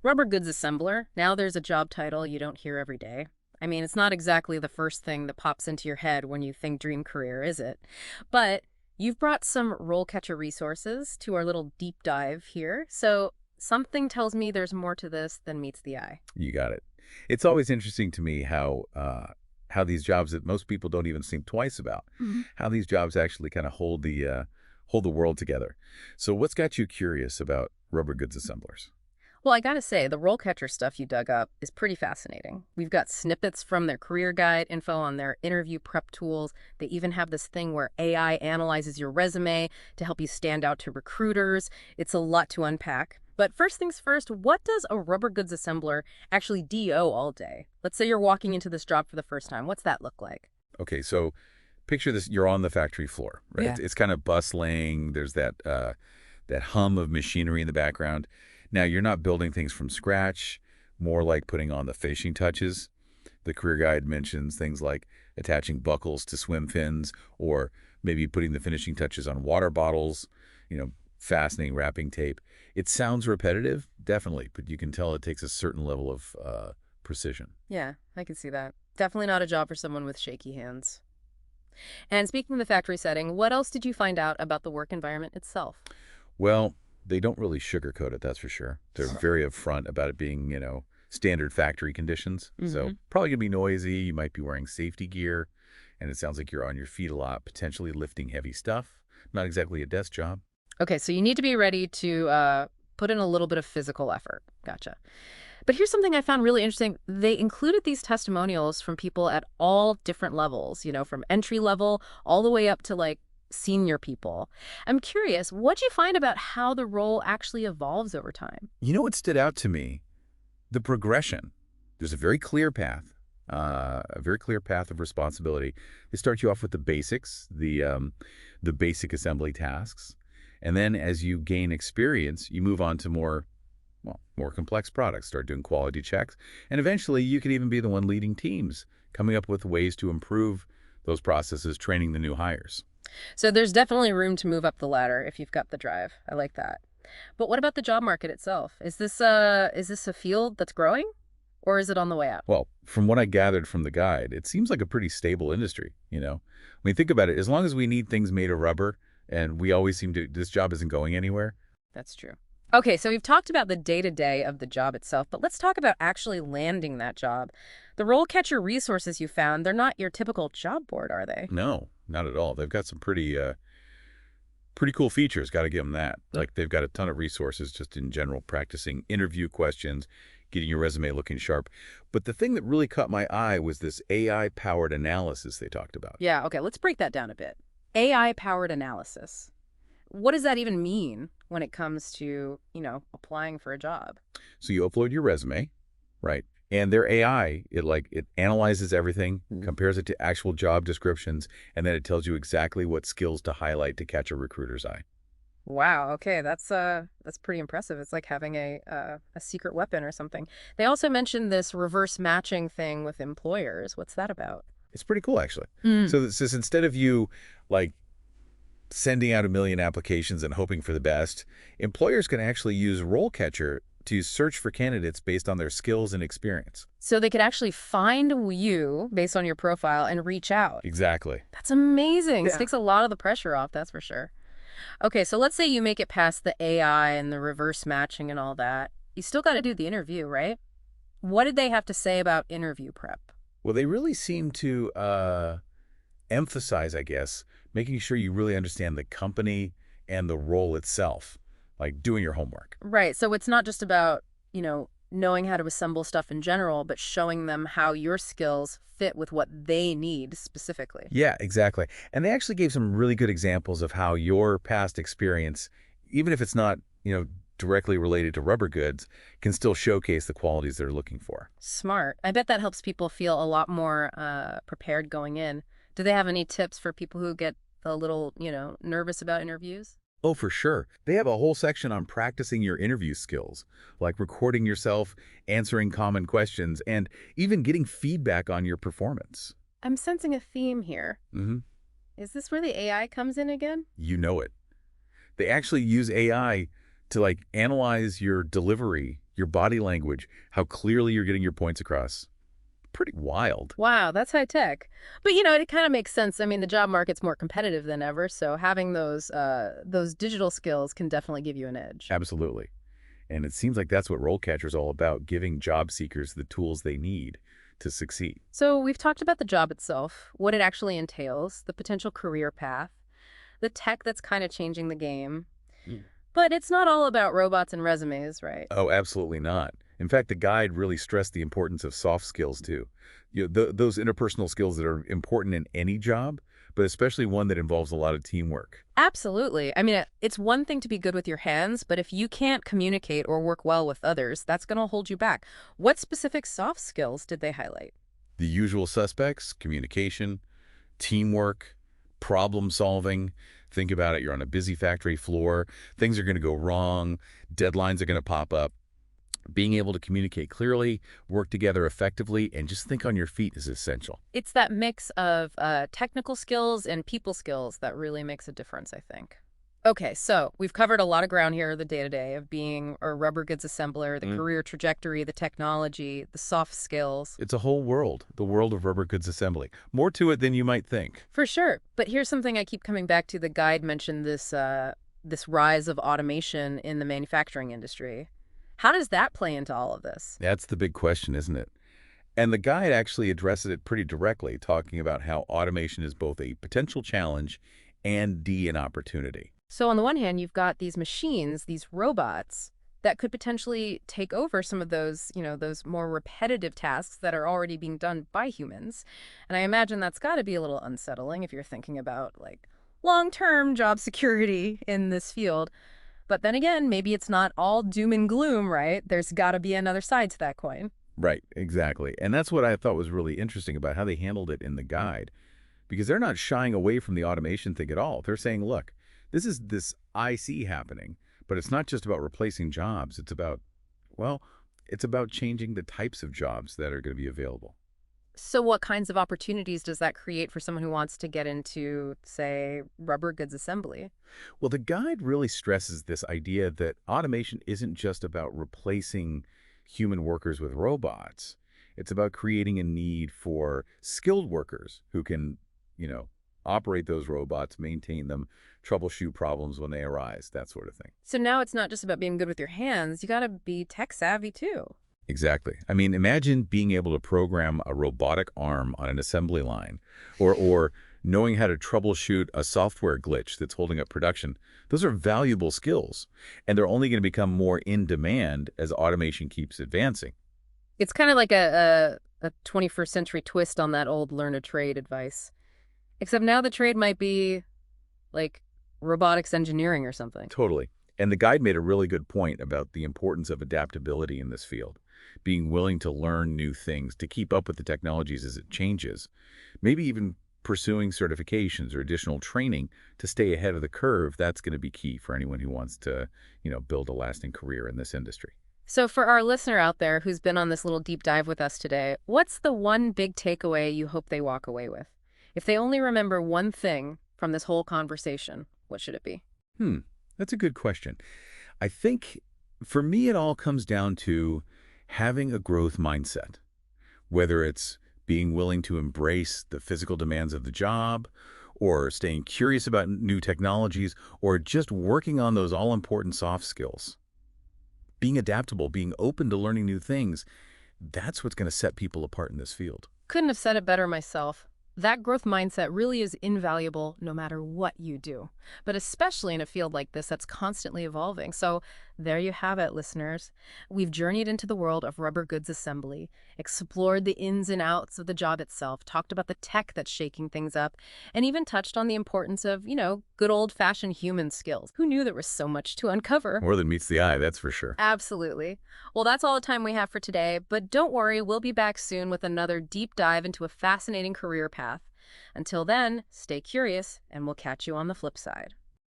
Rubber goods assembler. Now there's a job title you don't hear every day. I mean, it's not exactly the first thing that pops into your head when you think dream career, is it? But you've brought some RoleCatcher resources to our little deep dive here. So something tells me there's more to this than meets the eye. You got it. It's always interesting to me how these jobs that most people don't even think twice about, Mhm. how these jobs actually kind of hold the world together. So what's got you curious about rubber goods assemblers? Well, I gotta say, the RoleCatcher stuff you dug up is pretty fascinating. We've got snippets from their career guide, info on their interview prep tools. They even have this thing where AI analyzes your resume to help you stand out to recruiters. It's a lot to unpack. But first things first, what does a rubber goods assembler actually DO all day? Let's say you're walking into this job for the first time. What's that look like? Okay, so picture this: you're on the factory floor, right? Yeah. It's kind of bustling. There's that hum of machinery in the background. Now, you're not building things from scratch, more like putting on the finishing touches. The career guide mentions things like attaching buckles to swim fins or maybe putting the finishing touches on water bottles, you know, fastening, wrapping tape. It sounds repetitive, definitely, but you can tell it takes a certain level of precision. Yeah, I can see that. Definitely not a job for someone with shaky hands. And speaking of the factory setting, what else did you find out about the work environment itself? Well, they don't really sugarcoat it, that's for sure. They're very upfront about it being, standard factory conditions. So probably gonna be noisy. You might be wearing safety gear, and it sounds like you're on your feet a lot, potentially lifting heavy stuff. Not exactly a desk job. Okay, so you need to be ready to put in a little bit of physical effort. Gotcha. But here's something I found really interesting. They included these testimonials from people at all different levels, from entry level all the way up to like senior people. I'm curious, what'd you find about how the role actually evolves over time? You know what stood out to me? The progression. There's a very clear path of responsibility. They start you off with the basics, the basic assembly tasks, and then as you gain experience, you move on to more complex products. Start doing quality checks, and eventually you can even be the one leading teams, coming up with ways to improve those processes, training the new hires. So there's definitely room to move up the ladder if you've got the drive. I like that. But what about the job market itself? Is this a field that's growing or is it on the way out? Well, from what I gathered from the guide, it seems like a pretty stable industry. I mean, think about it. As long as we need things made of rubber, and we always seem to, this job isn't going anywhere. That's true. Okay, so we've talked about the day-to-day of the job itself, but let's talk about actually landing that job. The role catcher resources you found, they're not your typical job board, are they? No, not at all. They've got some pretty cool features. Got to give them that. Like they've got a ton of resources just in general, practicing interview questions, getting your resume looking sharp. But the thing that really caught my eye was this AI-powered analysis they talked about. Yeah, okay, let's break that down a bit. AI-powered analysis. What does that even mean when it comes to, applying for a job? So you upload your resume, right? And their AI, it analyzes everything, compares it to actual job descriptions, and then it tells you exactly what skills to highlight to catch a recruiter's eye. Wow, okay, that's pretty impressive. It's like having a secret weapon or something. They also mentioned this reverse matching thing with employers. What's that about? It's pretty cool, actually. Mm. So this is instead of you like sending out a million applications and hoping for the best, employers can actually use RoleCatcher to search for candidates based on their skills and experience. So they could actually find you based on your profile and reach out. Exactly. That's amazing. This Yeah. takes a lot of the pressure off, that's for sure. Okay, so let's say you make it past the AI and the reverse matching and all that. You still got to do the interview, right? What did they have to say about interview prep? Well, they really seem to emphasize, I guess, making sure you really understand the company and the role itself, like doing your homework. Right, so it's not just about, knowing how to assemble stuff in general, but showing them how your skills fit with what they need specifically. Yeah, exactly. And they actually gave some really good examples of how your past experience, even if it's not, directly related to rubber goods, can still showcase the qualities they're looking for. Smart. I bet that helps people feel a lot more prepared going in. Do they have any tips for people who get a little, nervous about interviews? Oh, for sure. They have a whole section on practicing your interview skills, like recording yourself, answering common questions, and even getting feedback on your performance. I'm sensing a theme here. hmm Is this where the AI comes in again? You know it. They actually use AI to analyze your delivery, your body language, how clearly you're getting your points across. Pretty wild. Wow, that's high tech. But it kind of makes sense. I mean, the job market's more competitive than ever, so having those digital skills can definitely give you an edge. Absolutely. And it seems like that's what RoleCatcher is all about, giving job seekers the tools they need to succeed. So we've talked about the job itself, what it actually entails, the potential career path, the tech that's kind of changing the game. Mm. But it's not all about robots and resumes, right? Oh, absolutely not. In fact, the guide really stressed the importance of soft skills too. Those interpersonal skills that are important in any job, but especially one that involves a lot of teamwork. Absolutely. I mean, it's one thing to be good with your hands, but if you can't communicate or work well with others, that's going to hold you back. What specific soft skills did they highlight? The usual suspects: communication, teamwork, problem solving. Think about it. You're on a busy factory floor. Things are going to go wrong. Deadlines are going to pop up. Being able to communicate clearly, work together effectively, and just think on your feet is essential. It's that mix of technical skills and people skills that really makes a difference, I think. Okay, so we've covered a lot of ground here, the day-to-day of being a rubber goods assembler, the career trajectory, the technology, the soft skills. It's a whole world, the world of rubber goods assembly. More to it than you might think. For sure. But here's something I keep coming back to. The guide mentioned this rise of automation in the manufacturing industry. How does that play into all of this? That's the big question, isn't it? And the guide actually addresses it pretty directly, talking about how automation is both a potential challenge and an opportunity. So on the one hand, you've got these machines, these robots, that could potentially take over some of those more repetitive tasks that are already being done by humans. And I imagine that's got to be a little unsettling if you're thinking about, like, long-term job security in this field. But then again, maybe it's not all doom and gloom, right? There's got to be another side to that coin. Right, exactly. And that's what I thought was really interesting about how they handled it in the guide, because they're not shying away from the automation thing at all. They're saying, look, this I see happening, but it's not just about replacing jobs. It's about, well, it's about changing the types of jobs that are going to be available. So what kinds of opportunities does that create for someone who wants to get into, say, rubber goods assembly? Well, the guide really stresses this idea that automation isn't just about replacing human workers with robots. It's about creating a need for skilled workers who can, operate those robots, maintain them, troubleshoot problems when they arise, that sort of thing. So now it's not just about being good with your hands. You got to be tech savvy too. Exactly. I mean, imagine being able to program a robotic arm on an assembly line, or knowing how to troubleshoot a software glitch that's holding up production. Those are valuable skills, and they're only going to become more in demand as automation keeps advancing. It's kind of like a 21st century twist on that old learn a trade advice. Except now the trade might be like robotics engineering or something. Totally. And the guide made a really good point about the importance of adaptability in this field, being willing to learn new things, to keep up with the technologies as it changes, maybe even pursuing certifications or additional training to stay ahead of the curve. That's going to be key for anyone who wants to, build a lasting career in this industry. So for our listener out there who's been on this little deep dive with us today, what's the one big takeaway you hope they walk away with? If they only remember one thing from this whole conversation, what should it be? That's a good question. I think for me, it all comes down to having a growth mindset, whether it's being willing to embrace the physical demands of the job, or staying curious about new technologies, or just working on those all-important soft skills. Being adaptable, being open to learning new things, that's what's going to set people apart in this field. Couldn't have said it better myself. That growth mindset really is invaluable no matter what you do, but especially in a field like this that's constantly evolving. So there you have it, listeners. We've journeyed into the world of rubber goods assembly, explored the ins and outs of the job itself, talked about the tech that's shaking things up, and even touched on the importance of, good old-fashioned human skills. Who knew there was so much to uncover? More than meets the eye, that's for sure. Absolutely. Well, that's all the time we have for today, but don't worry, we'll be back soon with another deep dive into a fascinating career path. Until then, stay curious, and we'll catch you on the flip side.